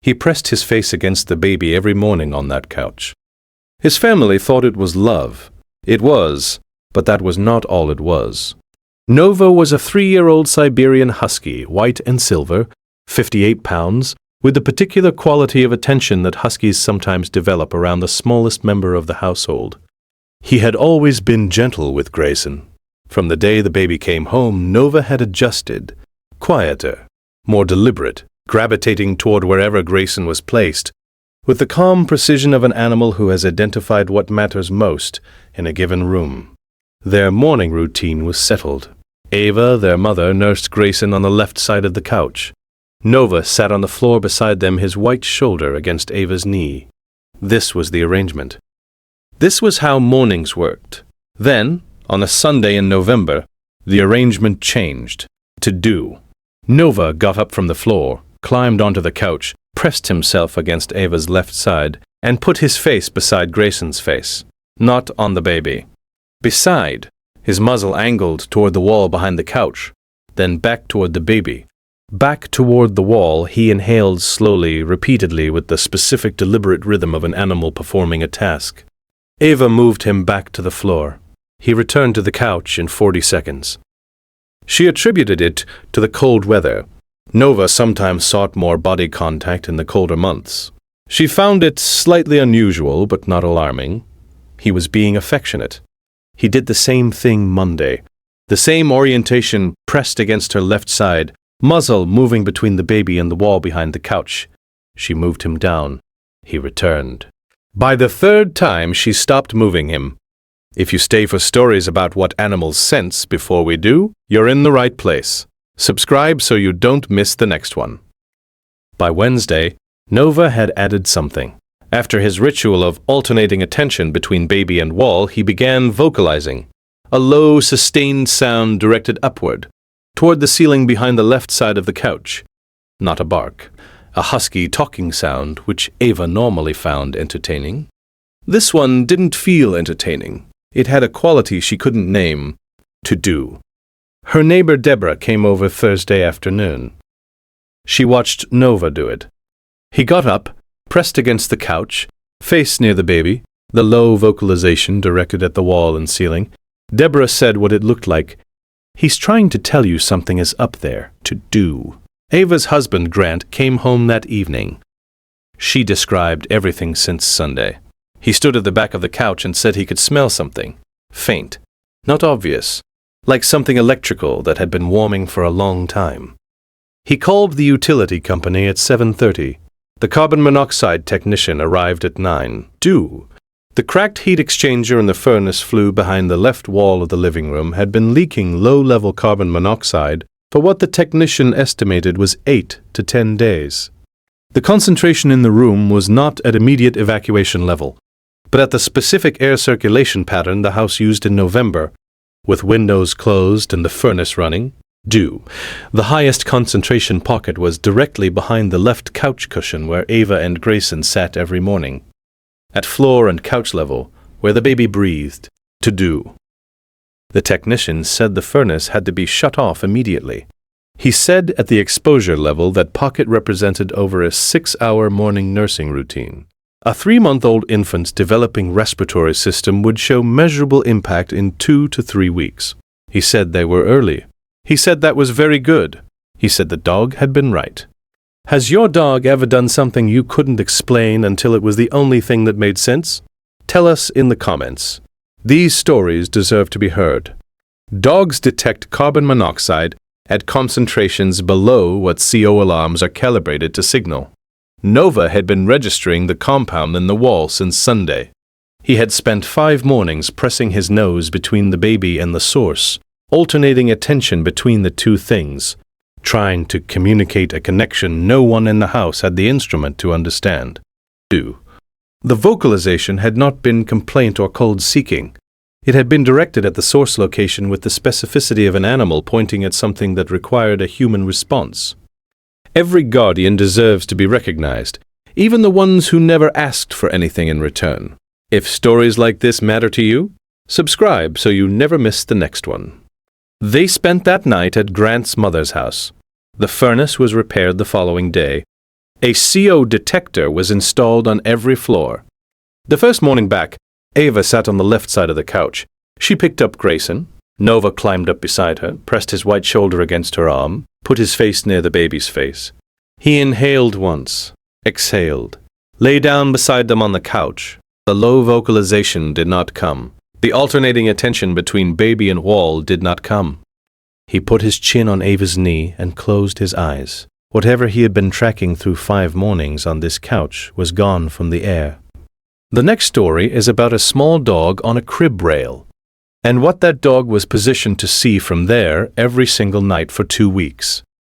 He pressed his face against the baby every morning on that couch. His family thought it was love. It was, but that was not all it was. Nova was a 3-year-old Siberian Husky, white and silver, 58 pounds, with the particular quality of attention that Huskies sometimes develop around the smallest member of the household. He had always been gentle with Grayson. From the day the baby came home, Nova had adjusted, quieter, more deliberate, gravitating toward wherever Grayson was placed, with the calm precision of an animal who has identified what matters most in a given room. Their morning routine was settled. Ava, their mother, nursed Grayson on the left side of the couch. Nova sat on the floor beside them, his white shoulder against Ava's knee. This was the arrangement. This was how mornings worked. Then, on a Sunday in November, the arrangement changed. To do. Nova got up from the floor, climbed onto the couch, pressed himself against Ava's left side, and put his face beside Grayson's face, not on the baby. Beside, his muzzle angled toward the wall behind the couch, then back toward the baby. Back toward the wall, he inhaled slowly, repeatedly, with the specific, deliberate rhythm of an animal performing a task. Ava moved him back to the floor. He returned to the couch in 40 seconds. She attributed it to the cold weather. Nova sometimes sought more body contact in the colder months. She found it slightly unusual, but not alarming. He was being affectionate. He did the same thing Monday. The same orientation, pressed against her left side, muzzle moving between the baby and the wall behind the couch. She moved him down. He returned. By the third time, she stopped moving him. If you stay for stories about what animals sense before we do, you're in the right place. Subscribe so you don't miss the next one. By Wednesday, Nova had added something. After his ritual of alternating attention between baby and wall, he began vocalizing. A low, sustained sound directed upward, toward the ceiling behind the left side of the couch. Not a bark. A husky talking sound, which Ava normally found entertaining. This one didn't feel entertaining. It had a quality she couldn't name. To do. Her neighbor Deborah came over Thursday afternoon. She watched Nova do it. He got up, pressed against the couch, face near the baby, the low vocalization directed at the wall and ceiling. Deborah said what it looked like. He's trying to tell you something is up there, to do. Ava's husband, Grant, came home that evening. She described everything since Sunday. He stood at the back of the couch and said he could smell something. Faint. Not obvious. Like something electrical that had been warming for a long time. He called the utility company at 7:30. The carbon monoxide technician arrived at 9. The cracked heat exchanger in the furnace flue behind the left wall of the living room had been leaking low-level carbon monoxide for what the technician estimated was 8 to 10 days. The concentration in the room was not at immediate evacuation level, but at the specific air circulation pattern the house used in November, with windows closed and the furnace running. The highest concentration pocket was directly behind the left couch cushion where Ava and Grayson sat every morning. At floor and couch level, where the baby breathed. The technician said the furnace had to be shut off immediately. He said at the exposure level that pocket represented over a 6-hour morning nursing routine. A 3-month-old infant's developing respiratory system would show measurable impact in 2 to 3 weeks. He said they were early. He said that was very good. He said the dog had been right. Has your dog ever done something you couldn't explain until it was the only thing that made sense? Tell us in the comments. These stories deserve to be heard. Dogs detect carbon monoxide at concentrations below what CO alarms are calibrated to signal. Nova had been registering the compound in the wall since Sunday. He had spent 5 mornings pressing his nose between the baby and the source, alternating attention between the two things, trying to communicate a connection no one in the house had the instrument to understand. The vocalization had not been complaint or cold-seeking. It had been directed at the source location with the specificity of an animal pointing at something that required a human response. Every guardian deserves to be recognized, even the ones who never asked for anything in return. If stories like this matter to you, subscribe so you never miss the next one. They spent that night at Grant's mother's house. The furnace was repaired the following day. A CO detector was installed on every floor. The first morning back, Ava sat on the left side of the couch. She picked up Grayson. Nova climbed up beside her, pressed his white shoulder against her arm, put his face near the baby's face. He inhaled once, exhaled, lay down beside them on the couch. The low vocalization did not come. The alternating attention between baby and wall did not come. He put his chin on Ava's knee and closed his eyes. Whatever he had been tracking through 5 mornings on this couch was gone from the air. The next story is about a small dog on a crib rail, and what that dog was positioned to see from there every single night for 2 weeks.